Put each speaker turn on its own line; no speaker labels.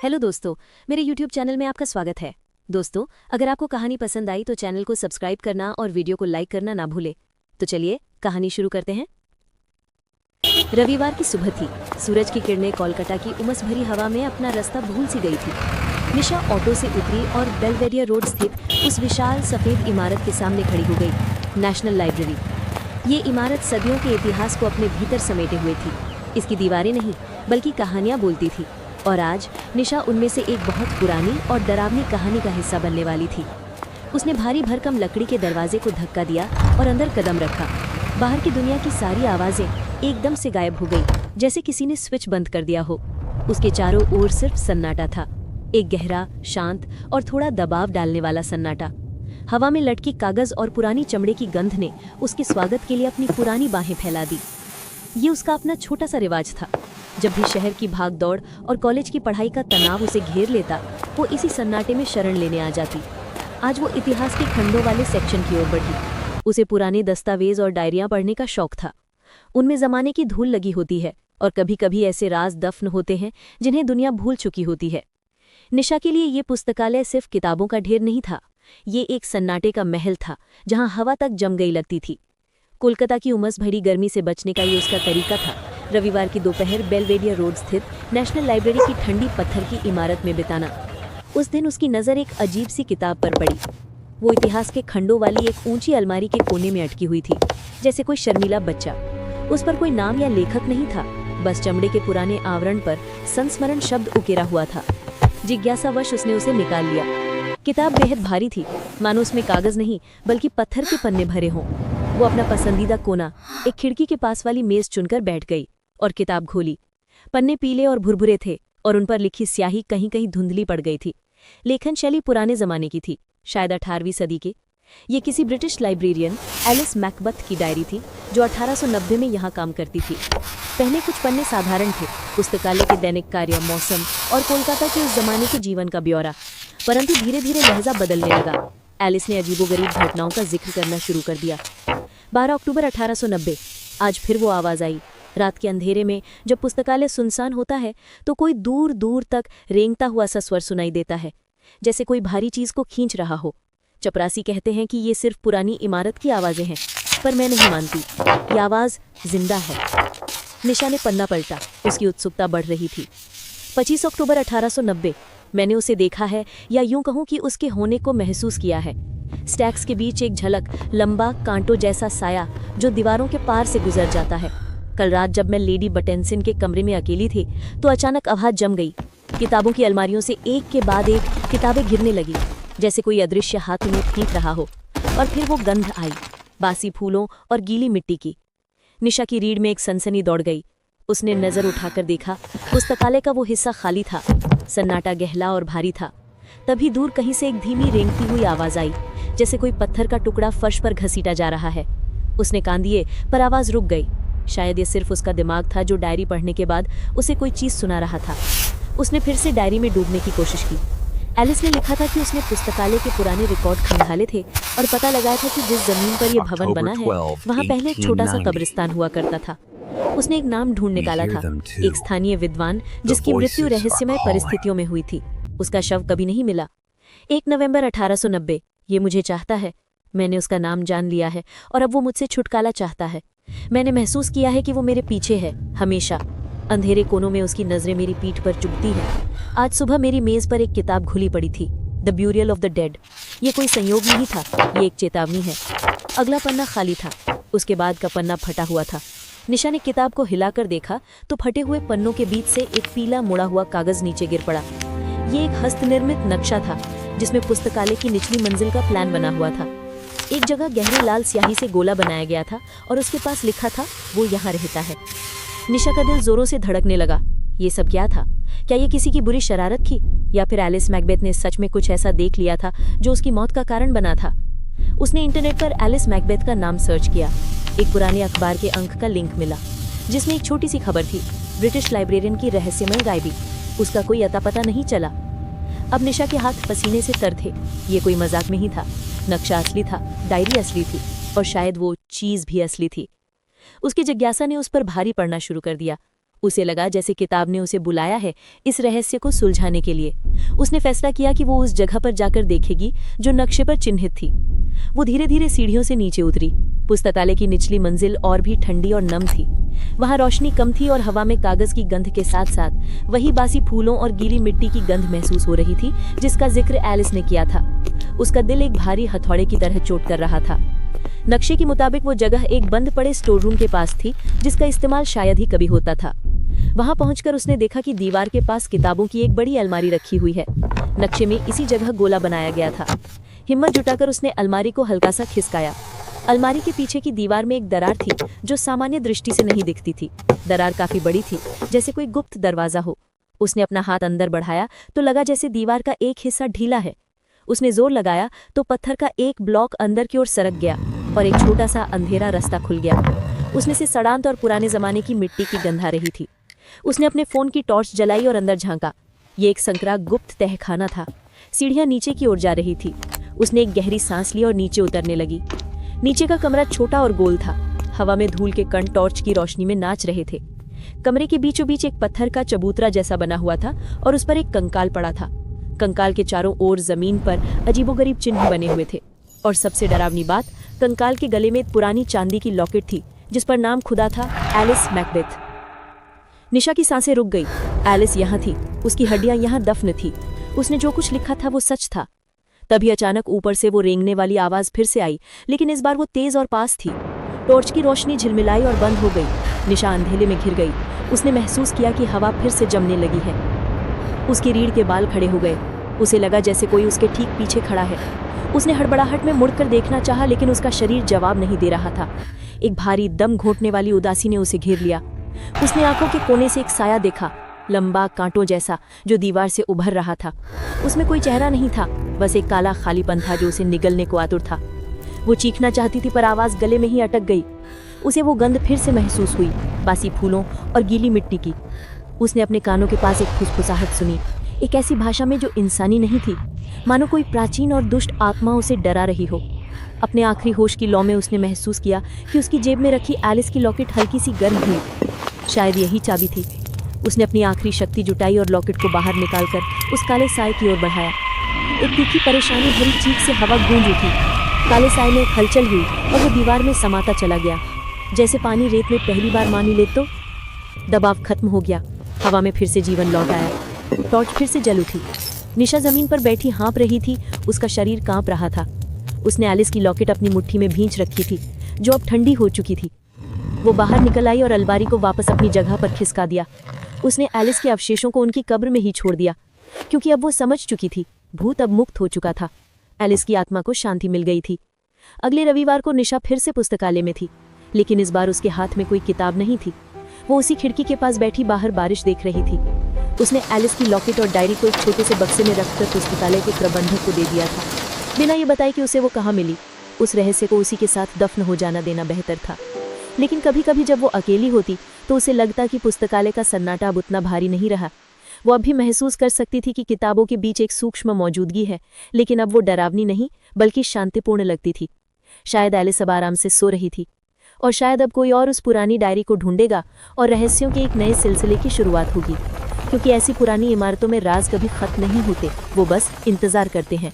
Hello दोस्तों, मेरे YouTube channel में आपका स्वागत है। दोस्तों, अगर आपको कहानी पसंद आई तो चैनल को सब्सक्राइब करना और वीडियो को लाइक करना ना भूले। तो चलिए कहानी शुरू करते हैं। रविवार की सुबह थी। सूरज की किरणें कोलकाता की उमस भरी हवा में अपना रास्ता भूल सी गई थी। निशा ऑटो से उतरी और बेलवेडियर रोड स्थित उस विशाल सफेद इमारत के सामने खड़ी हो गई। National library. ये इमारत सदियों के इतिहास को अपने भीतर समेटे हुए थी। इसकी दीवारें नहीं बल्कि कहानियां बोलती थी, और आज निशा उनमें से एक बहुत पुरानी और डरावनी कहानी का हिस्सा बनने वाली थी। उसने भारी भरकम लकड़ी के दरवाजे को धक्का दिया और अंदर कदम रखा। बाहर की दुनिया की सारी आवाजें एकदम से गायब हो गई, जैसे किसी ने स्विच बंद कर दिया हो। उसके चारों ओर सिर्फ सन्नाटा था, एक गहरा, शांत और थोड़ा दबाव डालने वाला सन्नाटा। हवा में लटकी कागज और पुरानी चमड़े की गंध ने उसके स्वागत के लिए अपनी पुरानी बाहें फैला दी। ये उसका अपना छोटा सा रिवाज था। जब भी शहर की भाग दौड़ और कॉलेज की पढ़ाई का तनाव उसे घेर लेता, वो इसी सन्नाटे में शरण लेने आ जाती। आज वो इतिहास के खंडों वाले सेक्शन की ओर बढ़ी। उसे पुराने दस्तावेज और डायरियां पढ़ने का शौक था। उनमें जमाने की धूल लगी होती है और कभी कभी ऐसे राज दफन होते हैं जिन्हें दुनिया भूल चुकी होती है। निशा के लिए ये पुस्तकालय सिर्फ किताबों का ढेर नहीं था, ये एक सन्नाटे का महल था जहां हवा तक जम गई लगती थी। कोलकाता की उमस भरी गर्मी से बचने का ये उसका तरीका था। रविवार की दोपहर बेलवेडियर रोड स्थित नेशनल लाइब्रेरी की ठंडी पत्थर की इमारत में बिताना। उस दिन उसकी नज़र एक अजीब सी किताब पर पड़ी। वो इतिहास के खंडों वाली एक ऊंची अलमारी के कोने में अटकी हुई थी, जैसे कोई शर्मीला बच्चा। उस पर कोई नाम या लेखक नहीं था, बस चमड़े के पुराने आवरण पर संस्मरण शब्द उकेरा हुआ था। जिज्ञासावश उसने उसे निकाल लिया। किताब बेहद भारी थी, मानो उसमें कागज नहीं बल्कि पत्थर के पन्ने भरे हों। वो अपना पसंदीदा कोना, एक खिड़की के पास वाली मेज चुनकर बैठ गई और किताब खोली। पन्ने पीले और भुरभुरे थे और उन पर लिखी स्याही कहीं कहीं धुंधली पड़ गई थी। लेखन शैली पुराने जमाने की थी, शायद 18वीं सदी के। ये किसी ब्रिटिश लाइब्रेरियन एलिस मैकबथ की डायरी थी, जो 1890 में यहाँ काम करती थी। पहले कुछ पन्ने साधारण थे, पुस्तकालय के दैनिक कार्य, मौसम और कोलकाता के उस जमाने के जीवन का ब्यौरा। परंतु धीरे धीरे लहजा बदलने लगा। एलिस ने अजीबोगरीब घटनाओं का जिक्र करना शुरू कर दिया। 12 अक्टूबर 1890। आज फिर वो आवाज़ आई। रात के अंधेरे में जब पुस्तकालय सुनसान होता है तो कोई दूर दूर तक रेंगता हुआ सा स्वर सुनाई देता है, जैसे कोई भारी चीज को खींच रहा हो। चपरासी कहते हैं कि ये सिर्फ पुरानी इमारत की आवाज़ें हैं, पर मैं नहीं मानती। ये आवाज़ जिंदा है। निशा ने पन्ना पलटा, उसकी उत्सुकता बढ़ रही थी। 25 अक्टूबर 1890। मैंने उसे देखा है, या यूं कहूं कि उसके होने को महसूस किया है। स्टैक्स के बीच एक झलक, लंबा कांटों जैसा साया जो दीवारों के पार से गुजर जाता है। कल रात जब मैं लेडी बटेंसन के कमरे में अकेली थी तो अचानक आवाज जम गई। किताबों की अलमारियों से एक के बाद एक किताबें गिरने लगी, जैसे कोई अदृश्य हाथ उन्हें खींच रहा हो। और फिर वो गंध आई, बासी फूलों और गीली मिट्टी की। निशा की रीढ़ में एक सनसनी दौड़ गई। उसने नजर उठाकर देखा, पुस्तकालय का वो हिस्सा खाली था। सन्नाटा गहरा और भारी था। तभी दूर कहीं से एक धीमी रेंगती हुई आवाज आई, जैसे कोई पत्थर का टुकड़ा फर्श पर घसीटा जा रहा है। उसने कान दिए, पर आवाज रुक गई। शायद ये सिर्फ उसका दिमाग था जो डायरी पढ़ने के बाद उसे कोई चीज सुना रहा था। उसने फिर से डायरी में डूबने की कोशिश की। एलिस ने लिखा था कि उसने पुस्तकालय के पुराने रिकॉर्ड खंगाले थे और पता लगाया था कि जिस जमीन पर यह भवन बना है वहाँ पहले एक छोटा सा कब्रिस्तान हुआ करता था। उसने एक नाम ढूंढ निकाला था, एक स्थानीय विद्वान जिसकी मृत्यु रहस्यमय परिस्थितियों में हुई थी। उसका शव कभी नहीं मिला। 1 नवंबर 1890। ये मुझे चाहता है। मैंने उसका नाम जान लिया है और अब वो मुझसे छुटकारा चाहता है। मैंने महसूस किया है कि वो मेरे पीछे है, हमेशा। अंधेरे कोनों में उसकी नजरें मेरी पीठ पर चुभती हैं। आज सुबह मेरी मेज पर एक किताब खुली पड़ी थी, the burial of the dead. ये कोई संयोग नहीं था, ये एक चेतावनी है। अगला पन्ना खाली था, उसके बाद का पन्ना फटा हुआ था। निशा ने किताब को हिलाकर देखा तो फटे हुए पन्नों के बीच से एक पीला मुड़ा हुआ कागज नीचे गिर पड़ा। ये एक हस्तनिर्मित नक्शा था जिसमें पुस्तकालय की निचली मंजिल का प्लान बना हुआ था। एक जगह गहरी लाल स्याही से गोला बनाया गया था और उसके पास लिखा था, वो यहाँ रहता है। निशा का दिल जोरों से धड़कने लगा। ये सब क्या था? क्या ये किसी की बुरी शरारत थी, या फिर एलिस मैकबेथ ने सच में कुछ ऐसा देख लिया था जो उसकी मौत का कारण बना था? उसने इंटरनेट पर एलिस मैकबेथ का नाम सर्च किया। एक पुराने अखबार के अंक का लिंक मिला जिसमें एक छोटी सी खबर थी, ब्रिटिश लाइब्रेरियन की रहस्यमय गायबी। उसका कोई अता पता नहीं चला। अब निशा के हाथ पसीने से तर थे। ये कोई मजाक नहीं था। नक्शा असली था, डायरी असली थी, और शायद वो चीज भी असली थी। उसकी जिज्ञासा ने उस पर भारी पड़ना शुरू कर दिया। उसे लगा जैसे किताब ने उसे बुलाया है इस रहस्य को सुलझाने के लिए। उसने फैसला किया कि वो उस जगह पर जाकर देखेगी जो नक्शे पर चिन्हित थी। वो धीरे धीरे सीढ़ियों से नीचे उतरी। पुस्तकालय की निचली मंजिल और भी ठंडी और नम थी। वहां रोशनी कम थी और हवा में कागज की गंध के साथ साथ वही बासी फूलों और गीली मिट्टी की गंध महसूस हो रही थी जिसका जिक्र एलिस ने किया था। उसका दिल एक भारी हथौड़े की तरह चोट कर रहा था। नक्शे के मुताबिक वो जगह एक बंद पड़े स्टोर रूम के पास थी जिसका इस्तेमाल शायद ही कभी होता था। वहां पहुंचकर उसने देखा कि दीवार के पास किताबों की एक बड़ी अलमारी रखी हुई है। नक्शे में इसी जगह गोला बनाया गया था। हिम्मत जुटाकर उसने अलमारी को हल्का सा खिसकाया। अलमारी के पीछे की दीवार में एक दरार थी जो सामान्य दृष्टि से नहीं दिखती थी। दरार काफी बड़ी थी, जैसे कोई गुप्त दरवाजा हो। उसने अपना हाथ अंदर बढ़ाया तो लगा जैसे दीवार का एक हिस्सा ढीला है। उसने जोर लगाया तो पत्थर का एक ब्लॉक अंदर की ओर सरक गया और एक छोटा सा अंधेरा रास्ता खुल गया। उसमें से सड़ांत और पुराने जमाने की मिट्टी की गंध आ रही थी। उसने अपने फोन की टॉर्च जलाई और अंदर झांका। ये एक संकरा गुप्त तहखाना था। सीढ़ियां नीचे की ओर जा रही थी। उसने एक गहरी सांस ली और नीचे उतरने लगी। नीचे का कमरा छोटा और गोल था। हवा में धूल के कण टॉर्च की रोशनी में नाच रहे थे। कमरे के बीचों बीच एक पत्थर का चबूतरा जैसा बना हुआ था और उस पर एक कंकाल पड़ा था। कंकाल के चारों ओर जमीन पर अजीबोगरीब चिन्ह बने हुए थे और सबसे डरावनी बात, कंकाल के गले में एक पुरानी चांदी की लॉकेट थी जिस पर नाम खुदा था, एलिस मैकबेथ। निशा की सांसें रुक गई। एलिस यहाँ थी, उसकी हड्डियां यहाँ दफन थी। उसने जो कुछ लिखा था वो सच था। तभी अचानक ऊपर से वो रेंगने वाली आवाज फिर से आई, लेकिन इस बार वो तेज और पास थी। टॉर्च की रोशनी झिलमिलाई और बंद हो गई। निशा अंधेरे में घिर गई। उसने महसूस किया कि हवा फिर से जमने लगी है। उसकी रीढ़ के बाल खड़े हो गए। उसे लगा जैसे कोई उसके ठीक पीछे खड़ा है। उसने हड़बड़ाहट में मुड़कर देखना चाहा, लेकिन उसका शरीर जवाब नहीं दे रहा था। एक भारी दम घोंटने वाली उदासी ने उसे घेर लिया। उसने आंखों के कोने से एक साया देखा, लंबा कांटों जैसा, जो दीवार से उभर रहा था। उसमें कोई चेहरा नहीं था, बस एक काला खालीपन था जो उसे निगलने को आतुर था। वो चीखना चाहती थी पर आवाज गले में ही अटक गई। उसे वो गंध फिर से महसूस हुई, बासी फूलों और गीली मिट्टी की। उसने अपने कानों के पास एक फुसफुसाहट सुनी, एक ऐसी भाषा में जो इंसानी नहीं थी, मानो कोई प्राचीन और दुष्ट आत्मा उसे डरा रही हो। अपने आखिरी होश की लौ में उसने महसूस किया कि उसकी जेब में रखी एलिस की लॉकेट हल्की सी गर्म हुई। शायद यही चाबी थी। उसने अपनी आखिरी शक्ति जुटाई और लॉकेट को बाहर निकालकर उस काले साए की ओर बढ़ाया। एक तीखी परेशानी भरी चीख से हवा गूंज उठी। काले साए में एक हलचल हुई और वो दीवार में समाता चला गया। जैसे पानी रेत में पहली बार मानी ले तो दबाव खत्म हो गया। हवा में फिर से जीवन लौट आया। टॉर्च फिर से जल उठी। निशा जमीन पर बैठी हाँप रही थी। उसका शरीर कांप रहा था। उसने एलिस की लॉकेट अपनी मुट्ठी में भींच रखी थी, जो अब ठंडी हो चुकी थी। वो बाहर निकल आई और अलमारी को वापस अपनी जगह पर खिसका दिया। उसने एलिस के अवशेषों को उनकी कब्र में ही छोड़ दिया, क्योंकि अब वो समझ चुकी थी, भूत अब मुक्त हो चुका था। एलिस की आत्मा को शांति मिल गई थी। अगले रविवार को निशा फिर से पुस्तकालय में थी, लेकिन इस बार उसके हाथ में कोई किताब नहीं थी। वो उसी खिड़की के पास बैठी बाहर बारिश देख रही थी। उसने एलिस की लॉकेट और डायरी को एक छोटे से बक्से में रखकर पुस्तकालय के प्रबंधक को दे दिया था, बिना ये बताए कि उसे वो कहाँ मिली। उस रहस्य को उसी के साथ दफन हो जाना देना बेहतर था। लेकिन कभी कभी जब वो अकेली होती तो उसे लगता कि पुस्तकालय का सन्नाटा अब उतना भारी नहीं रहा। वो अब भी महसूस कर सकती थी कि किताबों के बीच एक सूक्ष्म मौजूदगी है, लेकिन अब वो डरावनी नहीं बल्कि शांतिपूर्ण लगती थी। शायद एलिस अब आराम से सो रही थी, और शायद अब कोई और उस पुरानी डायरी को ढूंढेगा और रहस्यों के एक नए सिलसिले की शुरुआत होगी, क्योंकि ऐसी पुरानी इमारतों में राज कभी खत्म नहीं होते, वो बस इंतजार करते हैं।